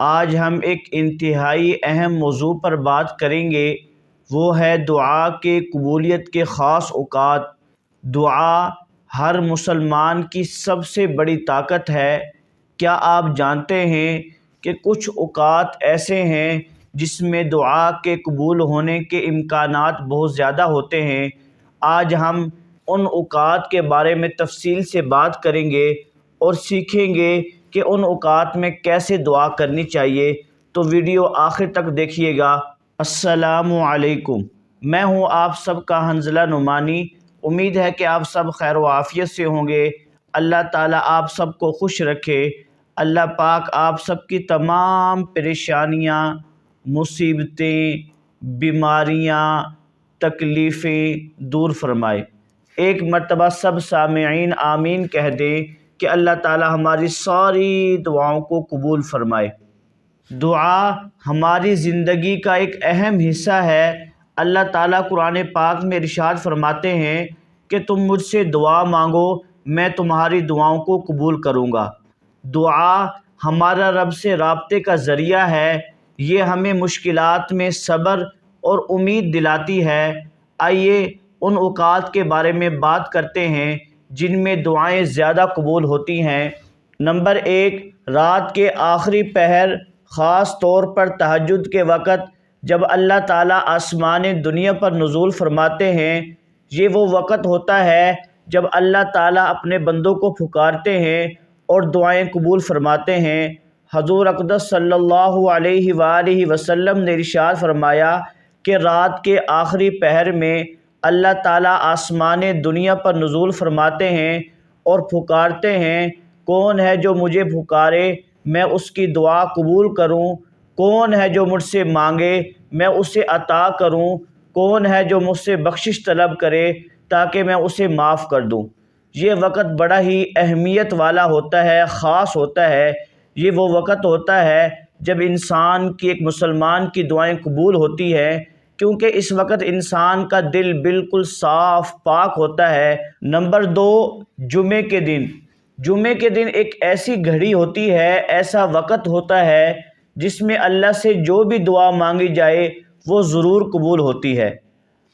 آج ہم ایک انتہائی اہم موضوع پر بات کریں گے، وہ ہے دعا کے قبولیت کے خاص اوقات۔ دعا ہر مسلمان کی سب سے بڑی طاقت ہے۔ کیا آپ جانتے ہیں کہ کچھ اوقات ایسے ہیں جس میں دعا کے قبول ہونے کے امکانات بہت زیادہ ہوتے ہیں؟ آج ہم ان اوقات کے بارے میں تفصیل سے بات کریں گے اور سیکھیں گے کہ ان اوقات میں کیسے دعا کرنی چاہیے، تو ویڈیو آخر تک دیکھیے گا۔ السلام علیکم، میں ہوں آپ سب کا حنظلہ نعمانی۔ امید ہے کہ آپ سب خیر و عافیت سے ہوں گے۔ اللہ تعالیٰ آپ سب کو خوش رکھے۔ اللہ پاک آپ سب کی تمام پریشانیاں، مصیبتیں، بیماریاں، تکلیفیں دور فرمائے۔ ایک مرتبہ سب سامعین آمین کہہ دیں کہ اللہ تعالیٰ ہماری ساری دعاؤں کو قبول فرمائے۔ دعا ہماری زندگی کا ایک اہم حصہ ہے۔ اللہ تعالیٰ قرآن پاک میں ارشاد فرماتے ہیں کہ تم مجھ سے دعا مانگو، میں تمہاری دعاؤں کو قبول کروں گا۔ دعا ہمارا رب سے رابطے کا ذریعہ ہے۔ یہ ہمیں مشکلات میں صبر اور امید دلاتی ہے۔ آئیے ان اوقات کے بارے میں بات کرتے ہیں جن میں دعائیں زیادہ قبول ہوتی ہیں۔ نمبر 1، رات کے آخری پہر، خاص طور پر تہجد کے وقت جب اللہ تعالیٰ آسمان دنیا پر نزول فرماتے ہیں۔ یہ وہ وقت ہوتا ہے جب اللہ تعالیٰ اپنے بندوں کو پکارتے ہیں اور دعائیں قبول فرماتے ہیں۔ حضور اقدس صلی اللہ علیہ وآلہ وسلم نے ارشاد فرمایا کہ رات کے آخری پہر میں اللہ تعالیٰ آسمان دنیا پر نزول فرماتے ہیں اور پکارتے ہیں، کون ہے جو مجھے پکارے میں اس کی دعا قبول کروں؟ کون ہے جو مجھ سے مانگے میں اسے عطا کروں؟ کون ہے جو مجھ سے بخشش طلب کرے تاکہ میں اسے معاف کر دوں؟ یہ وقت بڑا ہی اہمیت والا ہوتا ہے، خاص ہوتا ہے۔ یہ وہ وقت ہوتا ہے جب انسان کی، ایک مسلمان کی دعائیں قبول ہوتی ہے، کیونکہ اس وقت انسان کا دل بالکل صاف پاک ہوتا ہے۔ نمبر 2، جمعے کے دن۔ جمعے کے دن ایک ایسی گھڑی ہوتی ہے، ایسا وقت ہوتا ہے جس میں اللہ سے جو بھی دعا مانگی جائے وہ ضرور قبول ہوتی ہے۔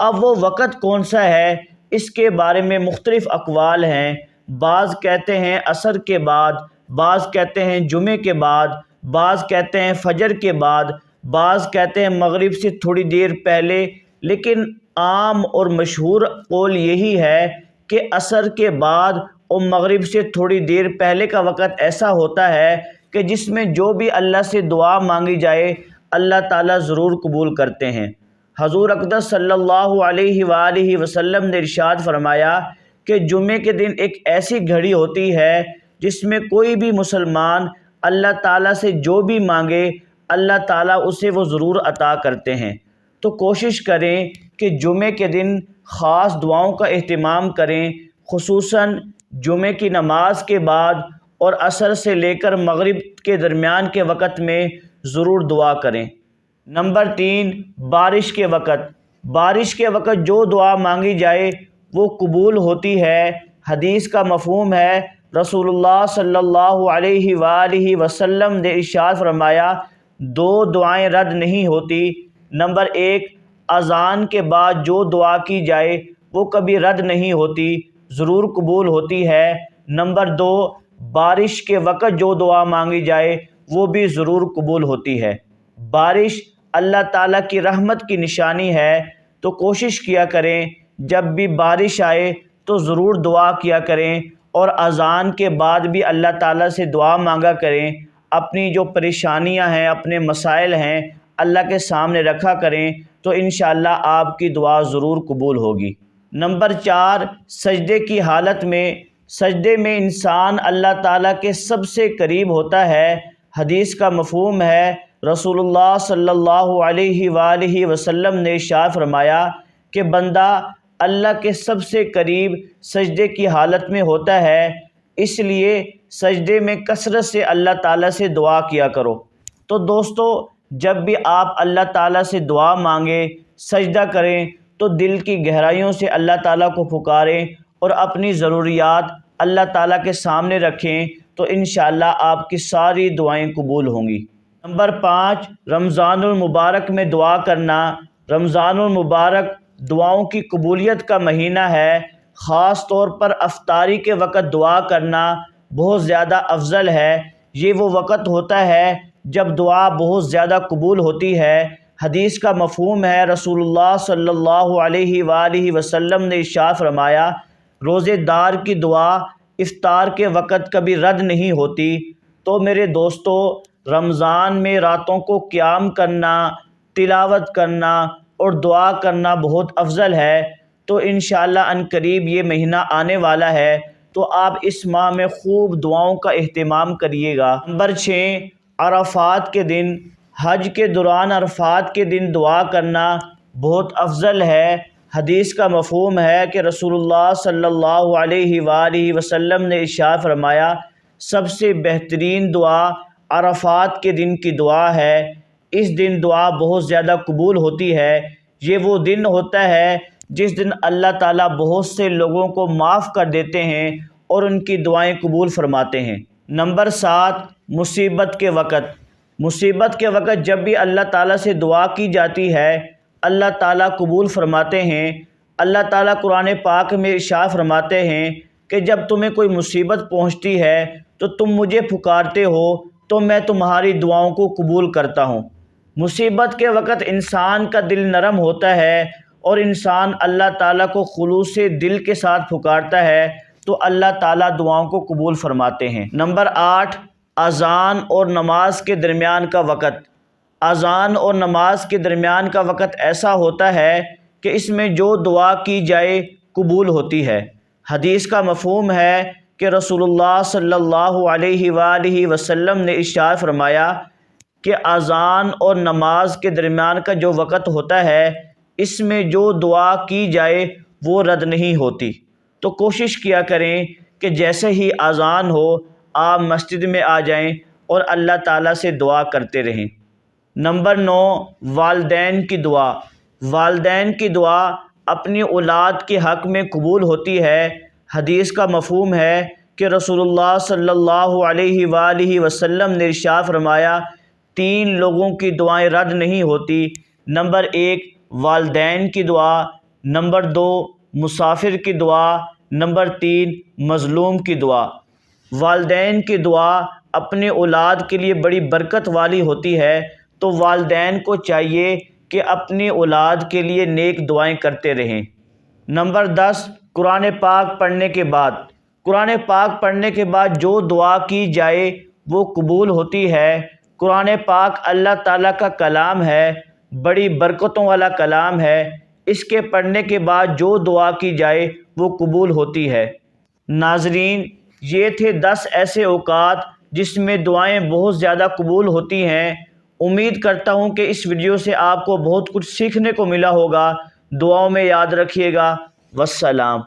اب وہ وقت کون سا ہے، اس کے بارے میں مختلف اقوال ہیں۔ بعض کہتے ہیں عصر کے بعد، بعض کہتے ہیں جمعے کے بعد، بعض کہتے ہیں فجر کے بعد، بعض کہتے ہیں مغرب سے تھوڑی دیر پہلے، لیکن عام اور مشہور قول یہی ہے کہ عصر کے بعد اور مغرب سے تھوڑی دیر پہلے کا وقت ایسا ہوتا ہے کہ جس میں جو بھی اللہ سے دعا مانگی جائے اللہ تعالیٰ ضرور قبول کرتے ہیں۔ حضور اقدس صلی اللہ علیہ وآلہ وسلم نے ارشاد فرمایا کہ جمعے کے دن ایک ایسی گھڑی ہوتی ہے جس میں کوئی بھی مسلمان اللہ تعالیٰ سے جو بھی مانگے اللہ تعالیٰ اسے وہ ضرور عطا کرتے ہیں۔ تو کوشش کریں کہ جمعے کے دن خاص دعاؤں کا اہتمام کریں، خصوصاً جمعے کی نماز کے بعد اور عصر سے لے کر مغرب کے درمیان کے وقت میں ضرور دعا کریں۔ نمبر 3، بارش کے وقت۔ بارش کے وقت جو دعا مانگی جائے وہ قبول ہوتی ہے۔ حدیث کا مفہوم ہے، رسول اللہ صلی اللہ علیہ وآلہ وسلم نے ارشاد فرمایا، 2 دعائیں رد نہیں ہوتی۔ نمبر 1، اذان کے بعد جو دعا کی جائے وہ کبھی رد نہیں ہوتی، ضرور قبول ہوتی ہے۔ نمبر 2، بارش کے وقت جو دعا مانگی جائے وہ بھی ضرور قبول ہوتی ہے۔ بارش اللہ تعالیٰ کی رحمت کی نشانی ہے، تو کوشش کیا کریں جب بھی بارش آئے تو ضرور دعا کیا کریں، اور اذان کے بعد بھی اللہ تعالیٰ سے دعا مانگا کریں۔ اپنی جو پریشانیاں ہیں، اپنے مسائل ہیں، اللہ کے سامنے رکھا کریں، تو انشاءاللہ آپ کی دعا ضرور قبول ہوگی۔ نمبر 4، سجدے کی حالت میں۔ سجدے میں انسان اللہ تعالیٰ کے سب سے قریب ہوتا ہے۔ حدیث کا مفہوم ہے، رسول اللہ صلی اللہ علیہ وآلہ وسلم نے ارشاد فرمایا کہ بندہ اللہ کے سب سے قریب سجدے کی حالت میں ہوتا ہے، اس لیے سجدے میں کثرت سے اللہ تعالیٰ سے دعا کیا کرو۔ تو دوستو، جب بھی آپ اللہ تعالیٰ سے دعا مانگیں، سجدہ کریں، تو دل کی گہرائیوں سے اللہ تعالیٰ کو پکاریں اور اپنی ضروریات اللہ تعالیٰ کے سامنے رکھیں، تو انشاءاللہ آپ کی ساری دعائیں قبول ہوں گی۔ نمبر 5، رمضان المبارک میں دعا کرنا۔ رمضان المبارک دعاؤں کی قبولیت کا مہینہ ہے۔ خاص طور پر افطاری کے وقت دعا کرنا بہت زیادہ افضل ہے۔ یہ وہ وقت ہوتا ہے جب دعا بہت زیادہ قبول ہوتی ہے۔ حدیث کا مفہوم ہے، رسول اللہ صلی اللہ علیہ وآلہ وسلم نے ارشاد فرمایا، روزے دار کی دعا افطار کے وقت کبھی رد نہیں ہوتی۔ تو میرے دوستو، رمضان میں راتوں کو قیام کرنا، تلاوت کرنا اور دعا کرنا بہت افضل ہے۔ تو انشاءاللہ عنقریب یہ مہینہ آنے والا ہے، تو آپ اس ماہ میں خوب دعاؤں کا اہتمام کریے گا۔ نمبر 6، عرفات کے دن۔ حج کے دوران عرفات کے دن دعا کرنا بہت افضل ہے۔ حدیث کا مفہوم ہے کہ رسول اللہ صلی اللہ علیہ وآلہ وسلم نے ارشاد فرمایا، سب سے بہترین دعا عرفات کے دن کی دعا ہے۔ اس دن دعا بہت زیادہ قبول ہوتی ہے۔ یہ وہ دن ہوتا ہے جس دن اللہ تعالیٰ بہت سے لوگوں کو معاف کر دیتے ہیں اور ان کی دعائیں قبول فرماتے ہیں۔ نمبر 7، مصیبت کے وقت۔ مصیبت کے وقت جب بھی اللہ تعالیٰ سے دعا کی جاتی ہے، اللہ تعالیٰ قبول فرماتے ہیں۔ اللہ تعالیٰ قرآن پاک میں ارشاد فرماتے ہیں کہ جب تمہیں کوئی مصیبت پہنچتی ہے تو تم مجھے پکارتے ہو تو میں تمہاری دعاؤں کو قبول کرتا ہوں۔ مصیبت کے وقت انسان کا دل نرم ہوتا ہے اور انسان اللہ تعالیٰ کو خلوص دل کے ساتھ پکارتا ہے تو اللہ تعالیٰ دعاؤں کو قبول فرماتے ہیں۔ نمبر 8، اذان اور نماز کے درمیان کا وقت۔ اذان اور نماز کے درمیان کا وقت ایسا ہوتا ہے کہ اس میں جو دعا کی جائے قبول ہوتی ہے۔ حدیث کا مفہوم ہے کہ رسول اللہ صلی اللہ علیہ وآلہ وسلم نے ارشاد فرمایا کہ اذان اور نماز کے درمیان کا جو وقت ہوتا ہے، اس میں جو دعا کی جائے وہ رد نہیں ہوتی۔ تو کوشش کیا کریں کہ جیسے ہی اذان ہو آپ مسجد میں آ جائیں اور اللہ تعالیٰ سے دعا کرتے رہیں۔ نمبر 9، والدین کی دعا۔ والدین کی دعا اپنی اولاد کے حق میں قبول ہوتی ہے۔ حدیث کا مفہوم ہے کہ رسول اللہ صلی اللہ علیہ وآلہ وسلم نے ارشاد فرمایا، 3 لوگوں کی دعائیں رد نہیں ہوتی۔ نمبر 1، والدین کی دعا۔ نمبر 2، مسافر کی دعا۔ نمبر 3، مظلوم کی دعا۔ والدین کی دعا اپنے اولاد کے لیے بڑی برکت والی ہوتی ہے، تو والدین کو چاہیے کہ اپنی اولاد کے لیے نیک دعائیں کرتے رہیں۔ نمبر 10، قرآن پاک پڑھنے کے بعد۔ قرآن پاک پڑھنے کے بعد جو دعا کی جائے وہ قبول ہوتی ہے۔ قرآن پاک اللہ تعالیٰ کا کلام ہے، بڑی برکتوں والا کلام ہے۔ اس کے پڑھنے کے بعد جو دعا کی جائے وہ قبول ہوتی ہے۔ ناظرین، یہ تھے 10 ایسے اوقات جس میں دعائیں بہت زیادہ قبول ہوتی ہیں۔ امید کرتا ہوں کہ اس ویڈیو سے آپ کو بہت کچھ سیکھنے کو ملا ہوگا۔ دعاؤں میں یاد رکھیے گا۔ والسلام۔